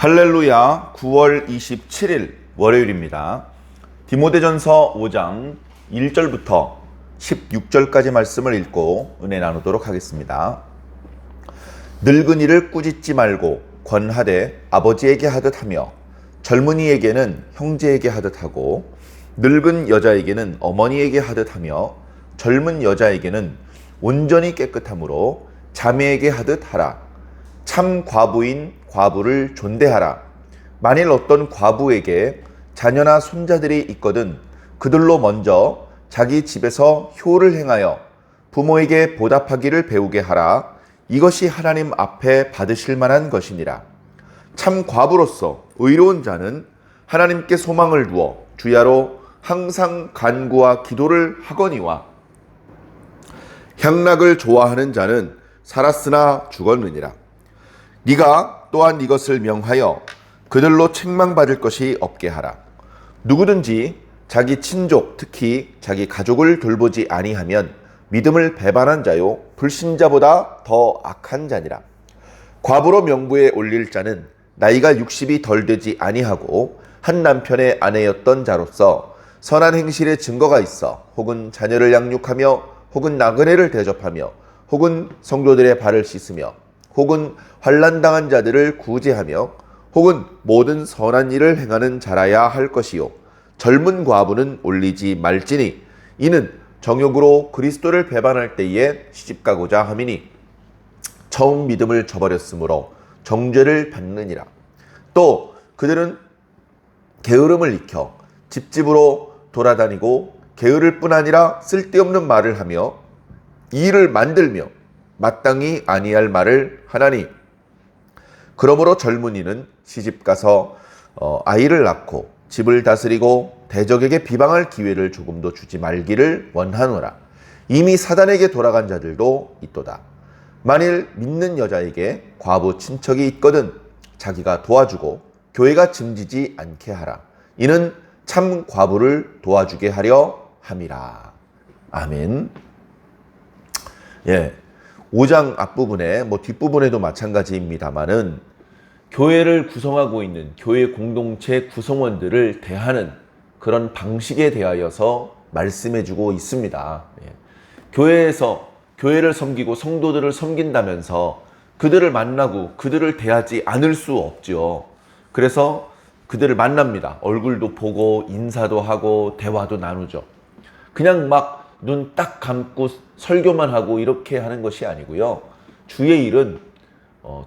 할렐루야. 9월 27일 월요일입니다. 디모데전서 5장 1절부터 16절까지 말씀을 읽고 은혜 나누도록 하겠습니다. 늙은이를 꾸짖지 말고 권하되 아버지에게 하듯 하며 젊은이에게는 형제에게 하듯 하고 늙은 여자에게는 어머니에게 하듯 하며 젊은 여자에게는 온전히 깨끗함으로 자매에게 하듯 하라. 참 과부인 과부를 존대하라. 만일 어떤 과부에게 자녀나 손자들이 있거든 그들로 먼저 자기 집에서 효를 행하여 부모에게 보답하기를 배우게 하라. 이것이 하나님 앞에 받으실 만한 것이니라. 참 과부로서 의로운 자는 하나님께 소망을 두어 주야로 항상 간구와 기도를 하거니와 향락을 좋아하는 자는 살았으나 죽었느니라. 네가 또한 이것을 명하여 그들로 책망받을 것이 없게 하라. 누구든지 자기 친족 특히 자기 가족을 돌보지 아니하면 믿음을 배반한 자요 불신자보다 더 악한 자니라. 과부로 명부에 올릴 자는 나이가 60이 덜 되지 아니하고 한 남편의 아내였던 자로서 선한 행실의 증거가 있어 혹은 자녀를 양육하며 혹은 나그네를 대접하며 혹은 성도들의 발을 씻으며 혹은 환난당한 자들을 구제하며 혹은 모든 선한 일을 행하는 자라야 할 것이요 젊은 과부는 올리지 말지니 이는 정욕으로 그리스도를 배반할 때에 시집가고자 함이니 처음 믿음을 저버렸으므로 정죄를 받느니라. 또 그들은 게으름을 익혀 집집으로 돌아다니고 게으를 뿐 아니라 쓸데없는 말을 하며 일을 만들며 마땅히 아니할 말을 하나니 그러므로 젊은이는 시집가서 아이를 낳고 집을 다스리고 대적에게 비방할 기회를 조금도 주지 말기를 원하노라. 이미 사단에게 돌아간 자들도 있도다. 만일 믿는 여자에게 과부 친척이 있거든 자기가 도와주고 교회가 짐지지 않게 하라. 이는 참 과부를 도와주게 하려 함이라. 아멘. 예. 5장 앞부분에 뒷부분에도 마찬가지입니다만은 교회를 구성하고 있는 교회 공동체 구성원들을 대하는 그런 방식에 대하여서 말씀해주고 있습니다. 예. 교회에서 교회를 섬기고 성도들을 섬긴다면서 그들을 만나고 그들을 대하지 않을 수 없죠. 그래서 그들을 만납니다. 얼굴도 보고 인사도 하고 대화도 나누죠. 그냥 막 눈 딱 감고 설교만 하고 이렇게 하는 것이 아니고요. 주의 일은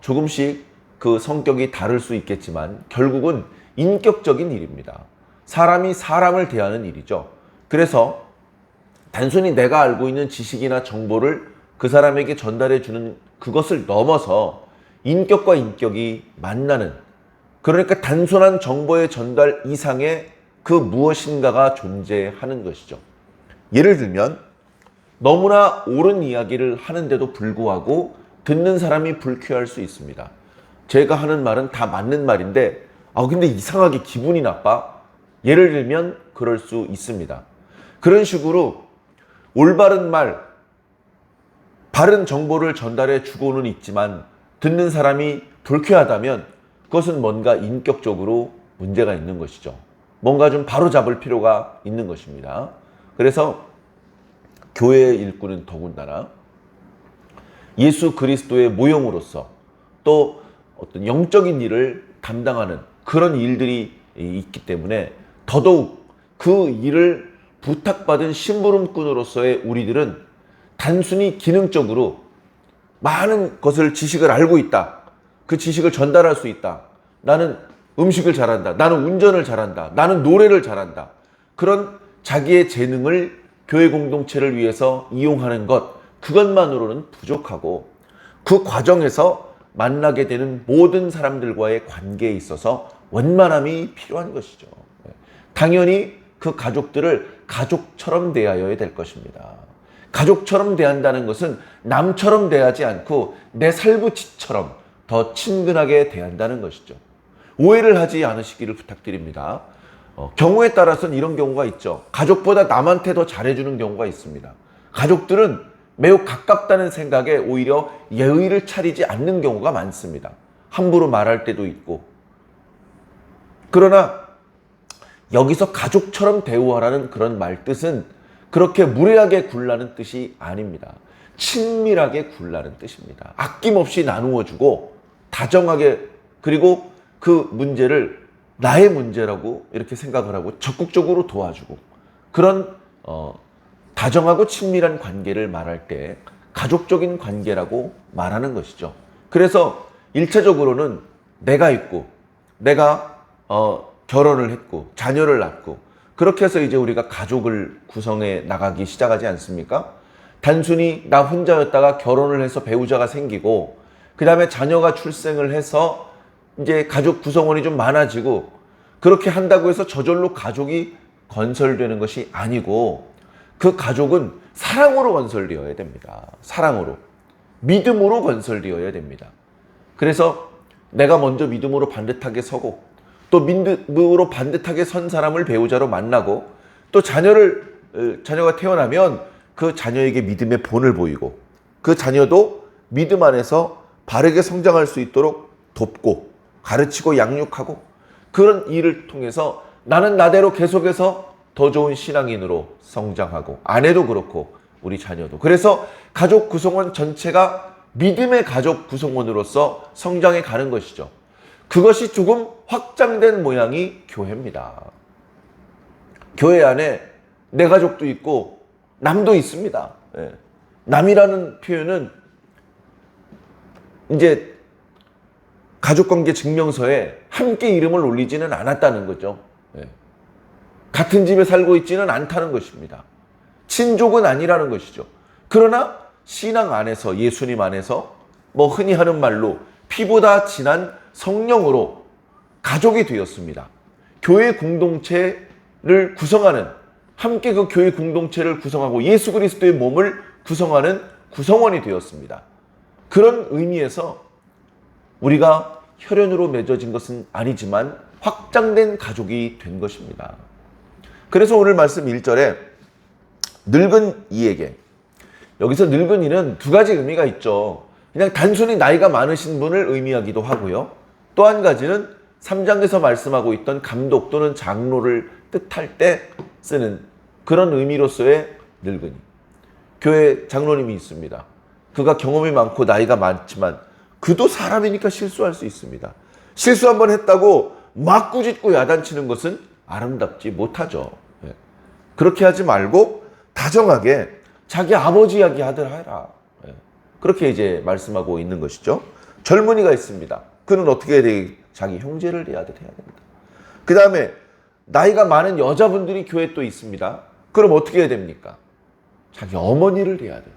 조금씩 그 성격이 다를 수 있겠지만 결국은 인격적인 일입니다. 사람이 사람을 대하는 일이죠. 그래서 단순히 내가 알고 있는 지식이나 정보를 그 사람에게 전달해 주는 그것을 넘어서 인격과 인격이 만나는, 그러니까 단순한 정보의 전달 이상의 그 무엇인가가 존재하는 것이죠. 예를 들면 너무나 옳은 이야기를 하는데도 불구하고 듣는 사람이 불쾌할 수 있습니다. 제가 하는 말은 다 맞는 말인데 근데 이상하게 기분이 나빠? 예를 들면 그럴 수 있습니다. 그런 식으로 올바른 말, 바른 정보를 전달해 주고는 있지만 듣는 사람이 불쾌하다면 그것은 뭔가 인격적으로 문제가 있는 것이죠. 뭔가 좀 바로잡을 필요가 있는 것입니다. 그래서 교회의 일꾼은 더군다나 예수 그리스도의 모형으로서 또 어떤 영적인 일을 담당하는 그런 일들이 있기 때문에 더더욱 그 일을 부탁받은 심부름꾼으로서의 우리들은 단순히 기능적으로 많은 것을 지식을 알고 있다. 그 지식을 전달할 수 있다. 나는 음식을 잘한다. 나는 운전을 잘한다. 나는 노래를 잘한다. 그런 자기의 재능을 교회 공동체를 위해서 이용하는 것, 그것만으로는 부족하고 그 과정에서 만나게 되는 모든 사람들과의 관계에 있어서 원만함이 필요한 것이죠. 당연히 그 가족들을 가족처럼 대하여야 될 것입니다. 가족처럼 대한다는 것은 남처럼 대하지 않고 내 살부치처럼 더 친근하게 대한다는 것이죠. 오해를 하지 않으시기를 부탁드립니다. 경우에 따라서는 이런 경우가 있죠. 가족보다 남한테 더 잘해주는 경우가 있습니다. 가족들은 매우 가깝다는 생각에 오히려 예의를 차리지 않는 경우가 많습니다. 함부로 말할 때도 있고 그러나 여기서 가족처럼 대우하라는 그런 말 뜻은 그렇게 무례하게 굴라는 뜻이 아닙니다. 친밀하게 굴라는 뜻입니다. 아낌없이 나누어주고 다정하게, 그리고 그 문제를 나의 문제라고 이렇게 생각을 하고 적극적으로 도와주고, 그런 다정하고 친밀한 관계를 말할 때 가족적인 관계라고 말하는 것이죠. 그래서 1차적으로는 내가 있고, 내가 결혼을 했고 자녀를 낳고, 그렇게 해서 이제 우리가 가족을 구성해 나가기 시작하지 않습니까? 단순히 나 혼자였다가 결혼을 해서 배우자가 생기고, 그 다음에 자녀가 출생을 해서 이제 가족 구성원이 좀 많아지고, 그렇게 한다고 해서 저절로 가족이 건설되는 것이 아니고, 그 가족은 사랑으로 건설되어야 됩니다. 사랑으로, 믿음으로 건설되어야 됩니다. 그래서 내가 먼저 믿음으로 반듯하게 서고, 또 믿음으로 반듯하게 선 사람을 배우자로 만나고, 또 자녀가 태어나면 그 자녀에게 믿음의 본을 보이고, 그 자녀도 믿음 안에서 바르게 성장할 수 있도록 돕고 가르치고 양육하고, 그런 일을 통해서 나는 나대로 계속해서 더 좋은 신앙인으로 성장하고, 아내도 그렇고 우리 자녀도. 그래서 가족 구성원 전체가 믿음의 가족 구성원으로서 성장해 가는 것이죠. 그것이 조금 확장된 모양이 교회입니다. 교회 안에 내 가족도 있고 남도 있습니다. 남이라는 표현은 이제 가족관계 증명서에 함께 이름을 올리지는 않았다는 거죠. 같은 집에 살고 있지는 않다는 것입니다. 친족은 아니라는 것이죠. 그러나 신앙 안에서, 예수님 안에서 뭐 흔히 하는 말로 피보다 진한 성령으로 가족이 되었습니다. 교회 공동체를 구성하는, 함께 그 교회 공동체를 구성하고 예수 그리스도의 몸을 구성하는 구성원이 되었습니다. 그런 의미에서 우리가 혈연으로 맺어진 것은 아니지만 확장된 가족이 된 것입니다. 그래서 오늘 말씀 1절에 늙은 이에게, 여기서 늙은 이는 두 가지 의미가 있죠. 그냥 단순히 나이가 많으신 분을 의미하기도 하고요. 또 한 가지는 3장에서 말씀하고 있던 감독 또는 장로를 뜻할 때 쓰는 그런 의미로서의 늙은이. 교회 장로님이 있습니다. 그가 경험이 많고 나이가 많지만 그도 사람이니까 실수할 수 있습니다. 실수 한번 했다고 막 꾸짖고 야단치는 것은 아름답지 못하죠. 그렇게 하지 말고 다정하게 자기 아버지 이야기 하들 하라. 그렇게 이제 말씀하고 있는 것이죠. 젊은이가 있습니다. 그는 어떻게 해야 돼? 자기 형제를 대하듯 해야 됩니다. 그 다음에 나이가 많은 여자분들이 교회에 또 있습니다. 그럼 어떻게 해야 됩니까? 자기 어머니를 대해야 돼요.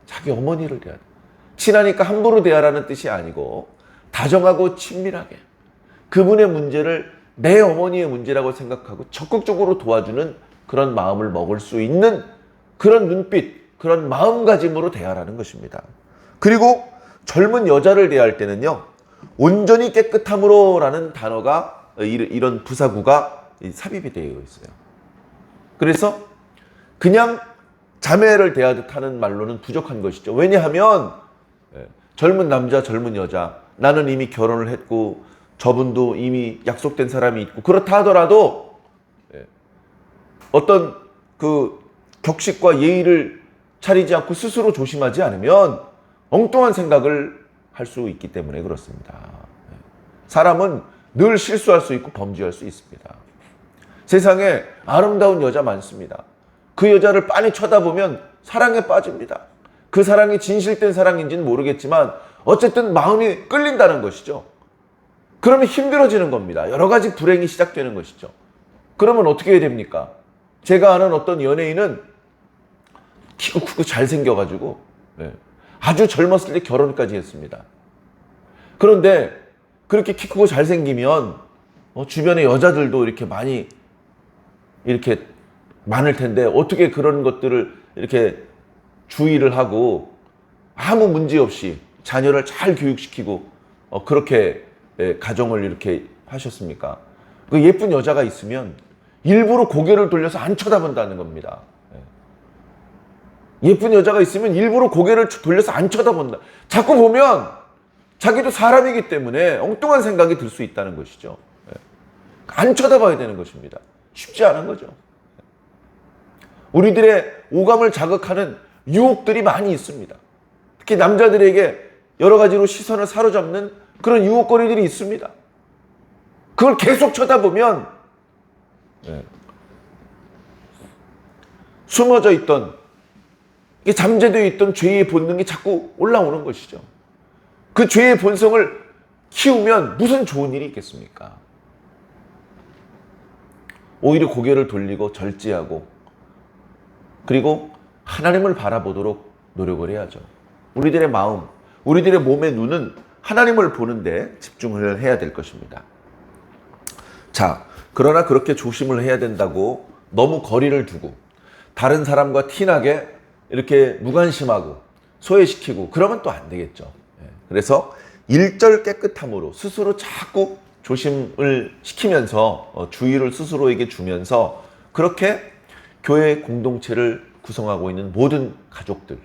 자기 어머니를 대해야 돼요. 친하니까 함부로 대하라는 뜻이 아니고 다정하고 친밀하게 그분의 문제를 내 어머니의 문제라고 생각하고 적극적으로 도와주는 그런 마음을 먹을 수 있는 그런 눈빛, 그런 마음가짐으로 대하라는 것입니다. 그리고 젊은 여자를 대할 때는요, 온전히 깨끗함으로 라는 단어가, 이런 부사구가 삽입이 되어 있어요. 그래서 그냥 자매를 대하듯 하는 말로는 부족한 것이죠. 왜냐하면 젊은 남자, 젊은 여자, 나는 이미 결혼을 했고 저분도 이미 약속된 사람이 있고 그렇다 하더라도 어떤 그 격식과 예의를 차리지 않고 스스로 조심하지 않으면 엉뚱한 생각을 할 수 있기 때문에 그렇습니다. 사람은 늘 실수할 수 있고 범죄할 수 있습니다. 세상에 아름다운 여자 많습니다. 그 여자를 빤히 쳐다보면 사랑에 빠집니다. 그 사랑이 진실된 사랑인지는 모르겠지만 어쨌든 마음이 끌린다는 것이죠. 그러면 힘들어지는 겁니다. 여러 가지 불행이 시작되는 것이죠. 그러면 어떻게 해야 됩니까? 제가 아는 어떤 연예인은 키가 크고 잘생겨가지고 아주 젊었을 때 결혼까지 했습니다. 그런데 그렇게 키 크고 잘생기면 주변에 여자들도 이렇게 많이 이렇게 많을 텐데 어떻게 그런 것들을 이렇게 주의를 하고 아무 문제 없이 자녀를 잘 교육시키고 그렇게 가정을 이렇게 하셨습니까? 그 예쁜 여자가 있으면 일부러 고개를 돌려서 안 쳐다본다는 겁니다. 예쁜 여자가 있으면 일부러 고개를 돌려서 안 쳐다본다. 자꾸 보면 자기도 사람이기 때문에 엉뚱한 생각이 들 수 있다는 것이죠. 안 쳐다봐야 되는 것입니다. 쉽지 않은 거죠. 우리들의 오감을 자극하는 유혹들이 많이 있습니다. 특히 남자들에게 여러 가지로 시선을 사로잡는 그런 유혹거리들이 있습니다. 그걸 계속 쳐다보면 숨어져 있던, 잠재되어 있던 죄의 본능이 자꾸 올라오는 것이죠. 그 죄의 본성을 키우면 무슨 좋은 일이 있겠습니까? 오히려 고개를 돌리고 절제하고 그리고 하나님을 바라보도록 노력을 해야죠. 우리들의 마음, 우리들의 몸의 눈은 하나님을 보는데 집중을 해야 될 것입니다. 자, 그러나 그렇게 조심을 해야 된다고 너무 거리를 두고 다른 사람과 티나게 이렇게 무관심하고 소외시키고 그러면 또 안 되겠죠. 그래서 일절 깨끗함으로 스스로 자꾸 조심을 시키면서 주의를 스스로에게 주면서 그렇게 교회 공동체를 구성하고 있는 모든 가족들,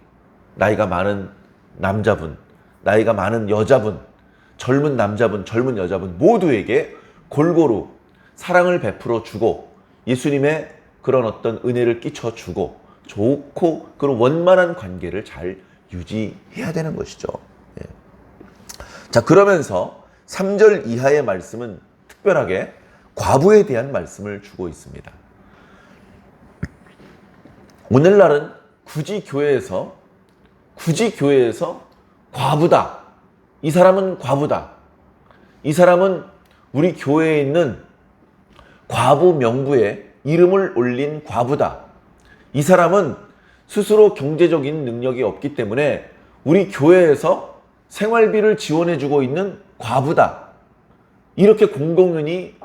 나이가 많은 남자분, 나이가 많은 여자분, 젊은 남자분, 젊은 여자분 모두에게 골고루 사랑을 베풀어 주고 예수님의 그런 어떤 은혜를 끼쳐 주고 좋고 그런 원만한 관계를 잘 유지해야 되는 것이죠. 자, 그러면서 3절 이하의 말씀은 특별하게 과부에 대한 말씀을 주고 있습니다. 오늘날은 굳이 교회에서 과부다. 이 사람은 과부다. 이 사람은 우리 교회에 있는 과부 명부에 이름을 올린 과부다. 이 사람은 스스로 경제적인 능력이 없기 때문에 우리 교회에서 생활비를 지원해주고 있는 과부다. 이렇게 공공연히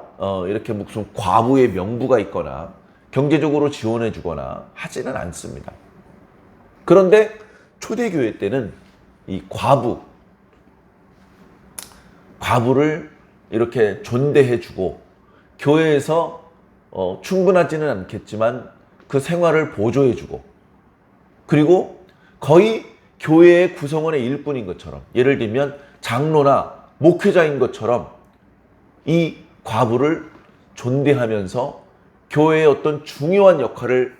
이렇게 무슨 과부의 명부가 있거나 경제적으로 지원해주거나 하지는 않습니다. 그런데 초대교회 때는 이 과부를 이렇게 존대해주고 교회에서 충분하지는 않겠지만 그 생활을 보조해주고 그리고 거의 교회의 구성원의 일꾼인 것처럼, 예를 들면 장로나 목회자인 것처럼 이 과부를 존대하면서 교회의 어떤 중요한 역할을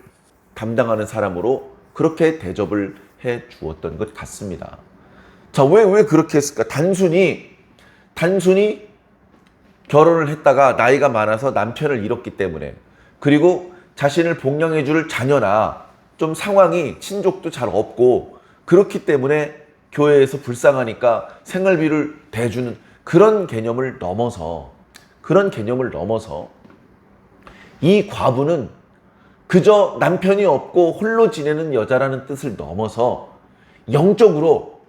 담당하는 사람으로 그렇게 대접을 해 주었던 것 같습니다. 자, 왜 그렇게 했을까? 단순히 결혼을 했다가 나이가 많아서 남편을 잃었기 때문에, 그리고 자신을 복양해 줄 자녀나 좀 상황이 친족도 잘 없고 그렇기 때문에 교회에서 불쌍하니까 생활비를 대주는 그런 개념을 넘어서 이 과부는 그저 남편이 없고 홀로 지내는 여자라는 뜻을 넘어서 영적으로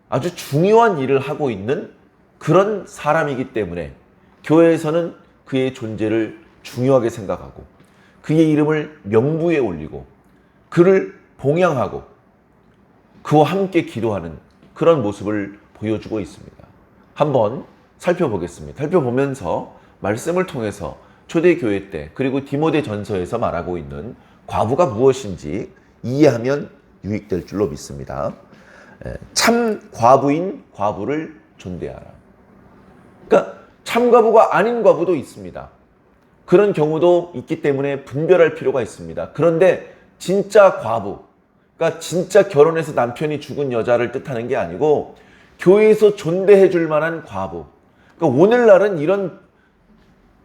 아주 중요한 일을 하고 있는 그런 사람이기 때문에 교회에서는 그의 존재를 중요하게 생각하고 그의 이름을 명부에 올리고 그를 봉양하고 그와 함께 기도하는 그런 모습을 보여주고 있습니다. 한번 살펴보겠습니다. 살펴보면서 말씀을 통해서 초대교회 때 그리고 디모데 전서에서 말하고 있는 과부가 무엇인지 이해하면 유익될 줄로 믿습니다. 참 과부인 과부를 존대하라. 그러니까 참 과부가 아닌 과부도 있습니다. 그런 경우도 있기 때문에 분별할 필요가 있습니다. 그런데 진짜 과부, 그러니까 진짜 결혼해서 남편이 죽은 여자를 뜻하는 게 아니고 교회에서 존대해 줄 만한 과부. 그러니까 오늘날은 이런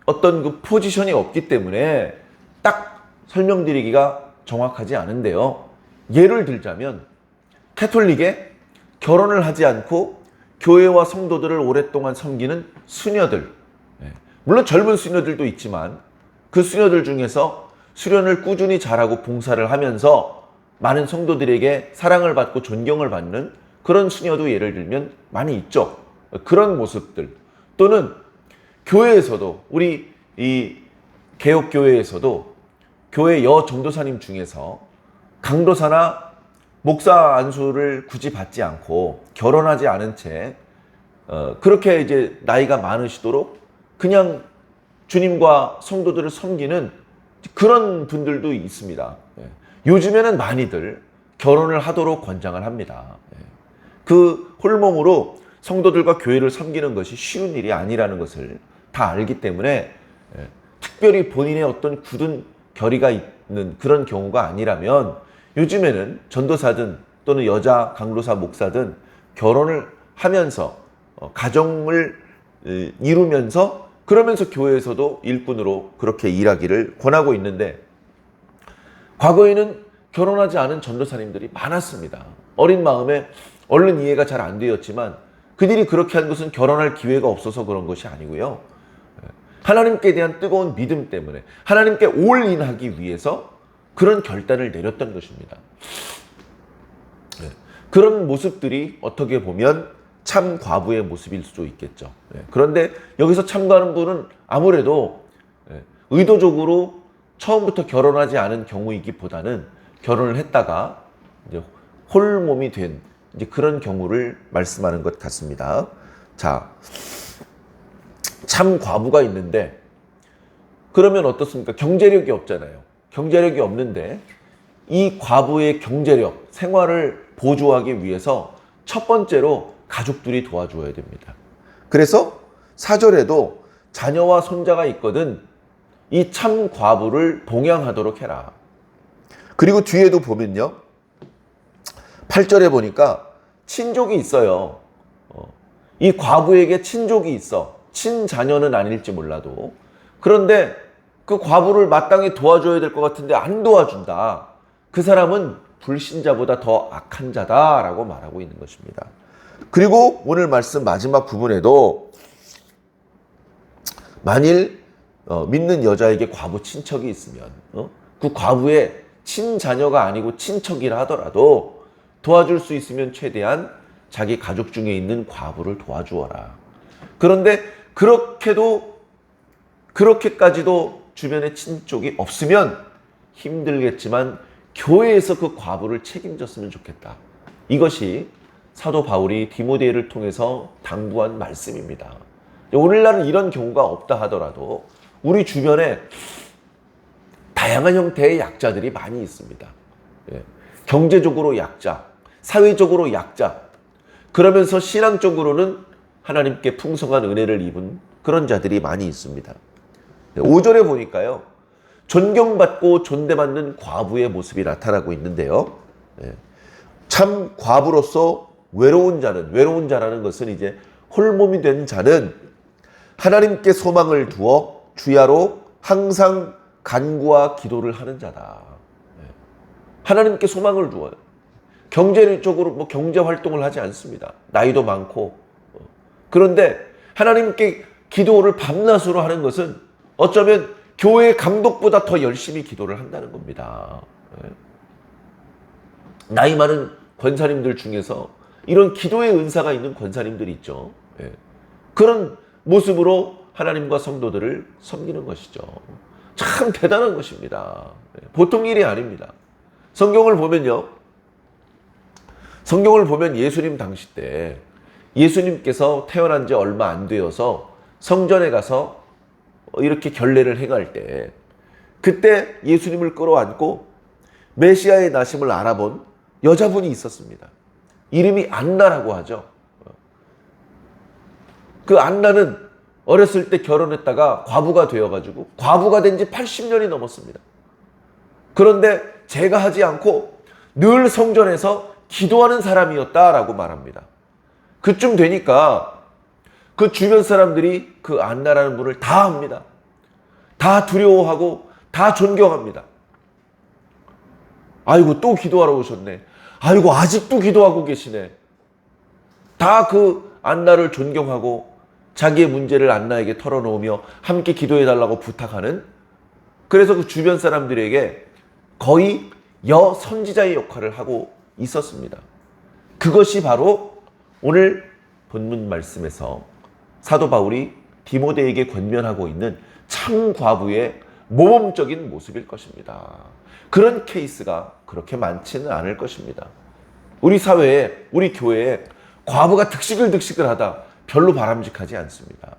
어떤 그 포지션이 없기 때문에 딱 설명드리기가 정확하지 않은데요. 예를 들자면 캐톨릭에 결혼을 하지 않고 교회와 성도들을 오랫동안 섬기는 수녀들, 물론 젊은 수녀들도 있지만 그 수녀들 중에서 수련을 꾸준히 잘하고 봉사를 하면서 많은 성도들에게 사랑을 받고 존경을 받는 그런 수녀도 예를 들면 많이 있죠. 그런 모습들, 또는 교회에서도 우리 이 개혁교회에서도 교회 여전도사님 중에서 강도사나 목사 안수를 굳이 받지 않고 결혼하지 않은 채 그렇게 이제 나이가 많으시도록 그냥 주님과 성도들을 섬기는 그런 분들도 있습니다. 요즘에는 많이들 결혼을 하도록 권장을 합니다. 그 홀몸으로 성도들과 교회를 섬기는 것이 쉬운 일이 아니라는 것을 다 알기 때문에 특별히 본인의 어떤 굳은 결의가 있는 그런 경우가 아니라면 요즘에는 전도사든 또는 여자 강도사 목사든 결혼을 하면서 가정을 이루면서 그러면서 교회에서도 일꾼으로 그렇게 일하기를 권하고 있는데, 과거에는 결혼하지 않은 전도사님들이 많았습니다. 어린 마음에 얼른 이해가 잘 안 되었지만 그들이 그렇게 한 것은 결혼할 기회가 없어서 그런 것이 아니고요. 하나님께 대한 뜨거운 믿음 때문에 하나님께 올인하기 위해서 그런 결단을 내렸던 것입니다. 그런 모습들이 어떻게 보면 참 과부의 모습일 수도 있겠죠. 그런데 여기서 참가하는 분은 아무래도 의도적으로 처음부터 결혼하지 않은 경우이기보다는 결혼을 했다가 이제 홀몸이 된 이제 그런 경우를 말씀하는 것 같습니다. 자, 참 과부가 있는데 그러면 어떻습니까? 경제력이 없잖아요. 경제력이 없는데 이 과부의 경제력, 생활을 보조하기 위해서 첫 번째로 가족들이 도와줘야 됩니다. 그래서 4절에도 자녀와 손자가 있거든 이 참 과부를 봉양하도록 해라. 그리고 뒤에도 보면요, 8절에 보니까 친족이 있어요. 이 과부에게 친족이 있어. 친자녀는 아닐지 몰라도. 그런데 그 과부를 마땅히 도와줘야 될 것 같은데 안 도와준다. 그 사람은 불신자보다 더 악한 자다라고 말하고 있는 것입니다. 그리고 오늘 말씀 마지막 부분에도 만일 믿는 여자에게 과부 친척이 있으면 그 과부의 친자녀가 아니고 친척이라 하더라도 도와줄 수 있으면 최대한 자기 가족 중에 있는 과부를 도와주어라. 그런데 그렇게까지도 주변에 친족이 없으면 힘들겠지만 교회에서 그 과부를 책임졌으면 좋겠다. 이것이 사도 바울이 디모데를 통해서 당부한 말씀입니다. 오늘날은 이런 경우가 없다 하더라도 우리 주변에 다양한 형태의 약자들이 많이 있습니다. 경제적으로 약자, 사회적으로 약자, 그러면서 신앙적으로는 하나님께 풍성한 은혜를 입은 그런 자들이 많이 있습니다. 5절에 보니까요, 존경받고 존대받는 과부의 모습이 나타나고 있는데요. 참 과부로서 외로운 자라는 것은 이제 홀몸이 된 자는 하나님께 소망을 두어 주야로 항상 간구와 기도를 하는 자다. 하나님께 소망을 두어요. 경제적으로 경제 활동을 하지 않습니다. 나이도 많고. 그런데 하나님께 기도를 밤낮으로 하는 것은 어쩌면 교회의 감독보다 더 열심히 기도를 한다는 겁니다. 나이 많은 권사님들 중에서 이런 기도의 은사가 있는 권사님들이 있죠. 그런 모습으로 하나님과 성도들을 섬기는 것이죠. 참 대단한 것입니다. 보통 일이 아닙니다. 성경을 보면 예수님 당시 때 예수님께서 태어난 지 얼마 안 되어서 성전에 가서 이렇게 결례를 행할 때 그때 예수님을 끌어안고 메시아의 나심을 알아본 여자분이 있었습니다. 이름이 안나라고 하죠. 그 안나는 어렸을 때 결혼했다가 과부가 되어가지고 과부가 된 지 80년이 넘었습니다. 그런데 제가 하지 않고 늘 성전에서 기도하는 사람이었다라고 말합니다. 그쯤 되니까 그 주변 사람들이 그 안나라는 분을 다 압니다. 다 두려워하고 다 존경합니다. 아이고 또 기도하러 오셨네. 아이고 아직도 기도하고 계시네. 다 그 안나를 존경하고 자기의 문제를 안나에게 털어놓으며 함께 기도해달라고 부탁하는, 그래서 그 주변 사람들에게 거의 여선지자의 역할을 하고 있었습니다. 그것이 바로 오늘 본문 말씀에서 사도 바울이 디모데에게 권면하고 있는 참 과부의 모범적인 모습일 것입니다. 그런 케이스가 그렇게 많지는 않을 것입니다. 우리 사회에, 우리 교회에 과부가 득식을하다 별로 바람직하지 않습니다.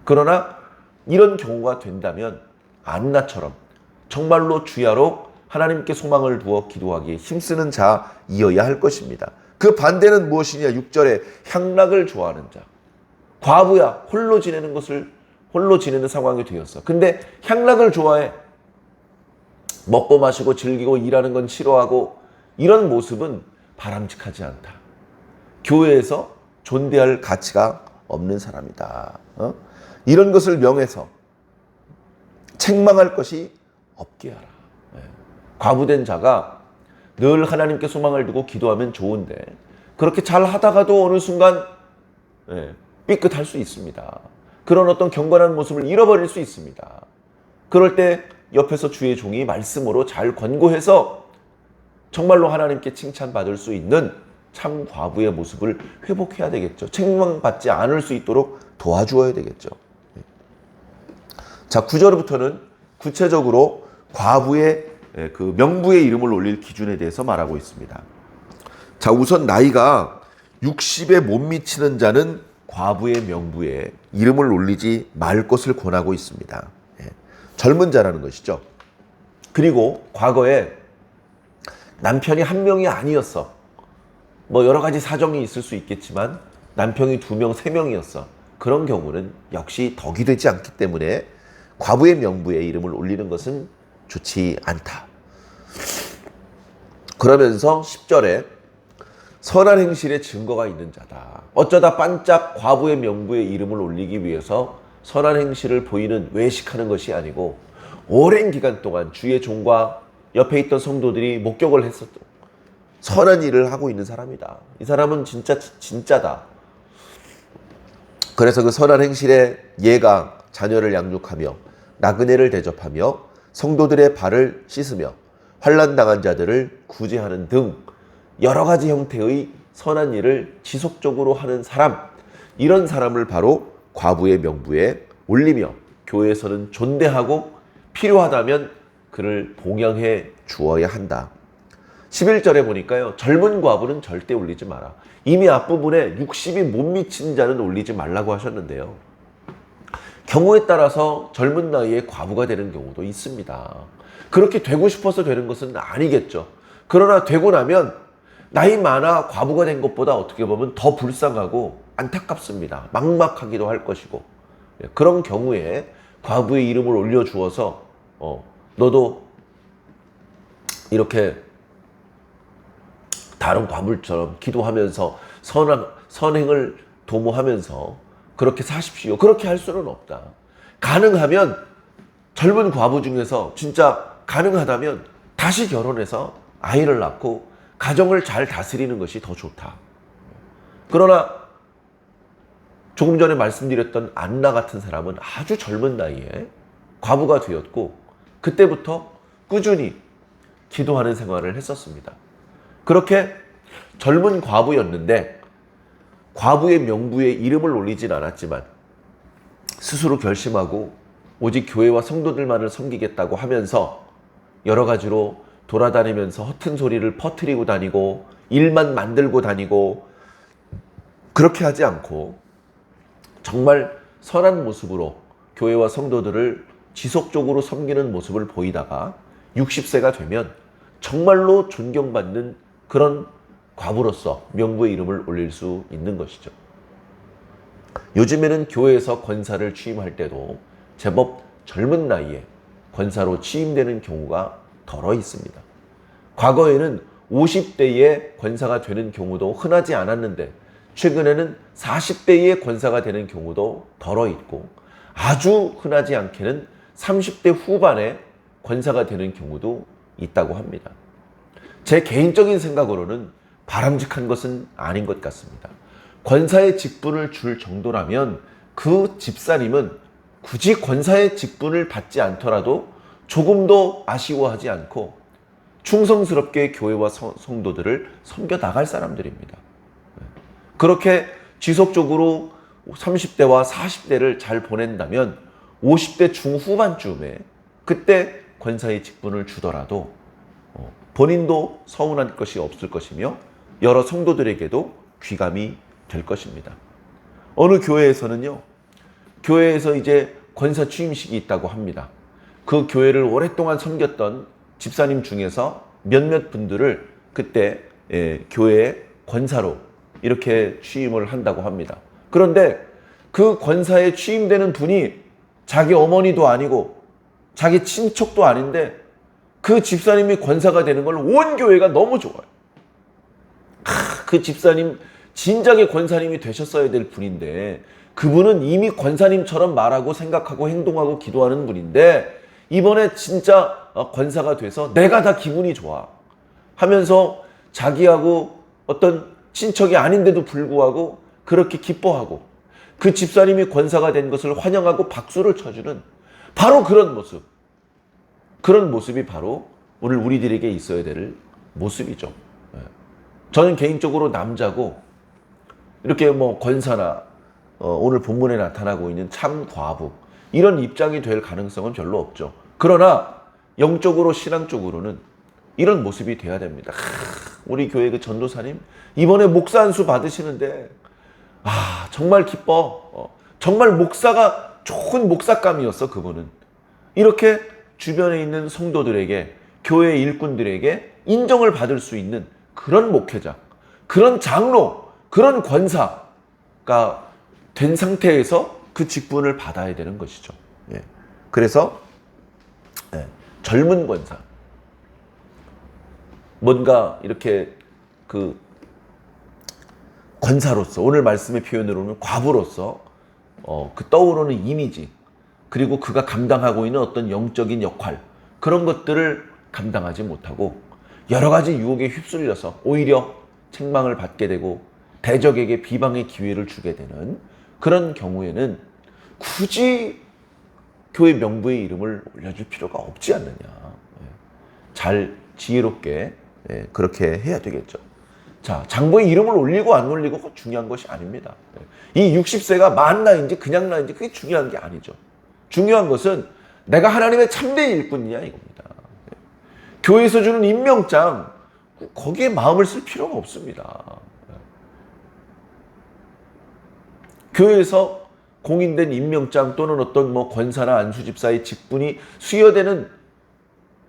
그러나 이런 경우가 된다면 안나처럼 정말로 주야로 하나님께 소망을 두어 기도하기에 힘쓰는 자이어야 할 것입니다. 그 반대는 무엇이냐? 6절에 향락을 좋아하는 자. 과부야, 홀로 지내는 것을 홀로 지내는 상황이 되었어. 근데 향락을 좋아해. 먹고 마시고 즐기고 일하는 건 싫어하고 이런 모습은 바람직하지 않다. 교회에서 존대할 가치가 없는 사람이다. 이런 것을 명해서 책망할 것이 없게 하라. 과부된 자가 늘 하나님께 소망을 두고 기도하면 좋은데 그렇게 잘 하다가도 어느 순간 삐끗할 수 있습니다. 그런 어떤 경건한 모습을 잃어버릴 수 있습니다. 그럴 때 옆에서 주의 종이 말씀으로 잘 권고해서 정말로 하나님께 칭찬받을 수 있는 참 과부의 모습을 회복해야 되겠죠. 책망받지 않을 수 있도록 도와주어야 되겠죠. 자, 9절부터는 구체적으로 과부의 그 명부의 이름을 올릴 기준에 대해서 말하고 있습니다. 자, 우선 나이가 60에 못 미치는 자는 과부의 명부에 이름을 올리지 말 것을 권하고 있습니다. 젊은 자라는 것이죠. 그리고 과거에 남편이 한 명이 아니었어. 뭐 여러 가지 사정이 있을 수 있겠지만 남편이 2명, 3명이었어. 그런 경우는 역시 덕이 되지 않기 때문에 과부의 명부에 이름을 올리는 것은 좋지 않다. 그러면서 10절에 선한 행실에 증거가 있는 자다. 어쩌다 반짝 과부의 명부에 이름을 올리기 위해서 선한 행실을 보이는 외식하는 것이 아니고 오랜 기간 동안 주의 종과 옆에 있던 성도들이 목격을 했었던 선한 일을 하고 있는 사람이다. 이 사람은 진짜다. 그래서 그 선한 행실에 얘가 자녀를 양육하며 나그네를 대접하며 성도들의 발을 씻으며 환난 당한 자들을 구제하는 등 여러 가지 형태의 선한 일을 지속적으로 하는 사람, 이런 사람을 바로 과부의 명부에 올리며 교회에서는 존대하고 필요하다면 그를 봉양해 주어야 한다. 11절에 보니까요, 젊은 과부는 절대 올리지 마라. 이미 앞부분에 60이 못 미친 자는 올리지 말라고 하셨는데요. 경우에 따라서 젊은 나이에 과부가 되는 경우도 있습니다. 그렇게 되고 싶어서 되는 것은 아니겠죠. 그러나 되고 나면 나이 많아 과부가 된 것보다 어떻게 보면 더 불쌍하고 안타깝습니다. 막막하기도 할 것이고. 그런 경우에 과부의 이름을 올려주어서 너도 이렇게 다른 과부처럼 기도하면서 선행을 도모하면서 그렇게 사십시오. 그렇게 할 수는 없다. 가능하면 젊은 과부 중에서 진짜 가능하다면 다시 결혼해서 아이를 낳고 가정을 잘 다스리는 것이 더 좋다. 그러나 조금 전에 말씀드렸던 안나 같은 사람은 아주 젊은 나이에 과부가 되었고 그때부터 꾸준히 기도하는 생활을 했었습니다. 그렇게 젊은 과부였는데 과부의 명부에 이름을 올리진 않았지만 스스로 결심하고 오직 교회와 성도들만을 섬기겠다고 하면서 여러 가지로 돌아다니면서 허튼 소리를 퍼뜨리고 다니고 일만 만들고 다니고 그렇게 하지 않고 정말 선한 모습으로 교회와 성도들을 지속적으로 섬기는 모습을 보이다가 60세가 되면 정말로 존경받는 그런 과부로서 명부의 이름을 올릴 수 있는 것이죠. 요즘에는 교회에서 권사를 취임할 때도 제법 젊은 나이에 권사로 취임되는 경우가 덜어 있습니다. 과거에는 50대에 권사가 되는 경우도 흔하지 않았는데 최근에는 40대에 권사가 되는 경우도 덜어 있고 아주 흔하지 않게는 30대 후반에 권사가 되는 경우도 있다고 합니다. 제 개인적인 생각으로는 바람직한 것은 아닌 것 같습니다. 권사의 직분을 줄 정도라면 그 집사님은 굳이 권사의 직분을 받지 않더라도 조금도 아쉬워하지 않고 충성스럽게 교회와 성도들을 섬겨 나갈 사람들입니다. 그렇게 지속적으로 30대와 40대를 잘 보낸다면 50대 중후반쯤에 그때 권사의 직분을 주더라도 본인도 서운할 것이 없을 것이며 여러 성도들에게도 귀감이 될 것입니다. 어느 교회에서는요, 교회에서 이제 권사 취임식이 있다고 합니다. 그 교회를 오랫동안 섬겼던 집사님 중에서 몇몇 분들을 그때 교회의 권사로 이렇게 취임을 한다고 합니다. 그런데 그 권사에 취임되는 분이 자기 어머니도 아니고 자기 친척도 아닌데 그 집사님이 권사가 되는 걸 온 교회가 너무 좋아요. 그 집사님 진작에 권사님이 되셨어야 될 분인데 그분은 이미 권사님처럼 말하고 생각하고 행동하고 기도하는 분인데 이번에 진짜 권사가 돼서 내가 다 기분이 좋아 하면서 자기하고 어떤 친척이 아닌데도 불구하고 그렇게 기뻐하고 그 집사님이 권사가 된 것을 환영하고 박수를 쳐주는 바로 그런 모습. 그런 모습이 바로 오늘 우리들에게 있어야 될 모습이죠. 저는 개인적으로 남자고 이렇게 뭐 권사나 오늘 본문에 나타나고 있는 참 과부 이런 입장이 될 가능성은 별로 없죠. 그러나 영적으로 신앙적으로는 이런 모습이 돼야 됩니다. 우리 교회 그 전도사님 이번에 목사 안수 받으시는데 정말 기뻐. 정말 목사가 좋은 목사감이었어 그분은. 이렇게 주변에 있는 성도들에게 교회 일꾼들에게 인정을 받을 수 있는 그런 목회자, 그런 장로, 그런 권사가 된 상태에서 그 직분을 받아야 되는 것이죠. 그래서 젊은 권사, 뭔가 이렇게 그 권사로서 오늘 말씀의 표현으로는 과부로서 그 떠오르는 이미지 그리고 그가 감당하고 있는 어떤 영적인 역할 그런 것들을 감당하지 못하고 여러 가지 유혹에 휩쓸려서 오히려 책망을 받게 되고 대적에게 비방의 기회를 주게 되는 그런 경우에는 굳이 교회 명부의 이름을 올려줄 필요가 없지 않느냐. 잘 지혜롭게 그렇게 해야 되겠죠. 자, 장보의 이름을 올리고 안 올리고 중요한 것이 아닙니다. 이 60세가 만 나인지 그냥 나인지 그게 중요한 게 아니죠. 중요한 것은 내가 하나님의 참된 일꾼이냐 이겁니다. 교회에서 주는 임명장 거기에 마음을 쓸 필요가 없습니다. 교회에서 공인된 임명장 또는 어떤 뭐 권사나 안수집사의 직분이 수여되는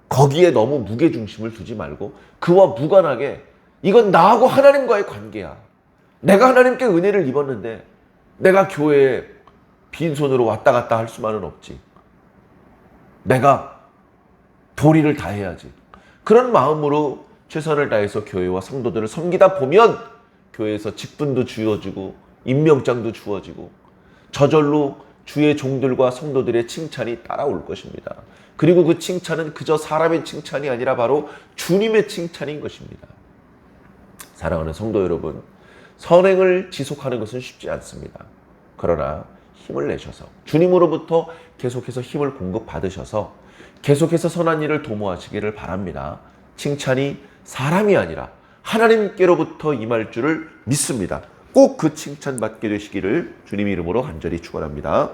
거기에 너무 무게중심을 두지 말고 그와 무관하게 이건 나하고 하나님과의 관계야. 내가 하나님께 은혜를 입었는데 내가 교회에 빈손으로 왔다 갔다 할 수만은 없지. 내가 도리를 다해야지. 그런 마음으로 최선을 다해서 교회와 성도들을 섬기다 보면 교회에서 직분도 주어지고 임명장도 주어지고 저절로 주의 종들과 성도들의 칭찬이 따라올 것입니다. 그리고 그 칭찬은 그저 사람의 칭찬이 아니라 바로 주님의 칭찬인 것입니다. 사랑하는 성도 여러분, 선행을 지속하는 것은 쉽지 않습니다. 그러나 힘을 내셔서 주님으로부터 계속해서 힘을 공급받으셔서 계속해서 선한 일을 도모하시기를 바랍니다. 칭찬이 사람이 아니라 하나님께로부터 임할 줄을 믿습니다. 꼭 그 칭찬받게 되시기를 주님 이름으로 간절히 축원합니다.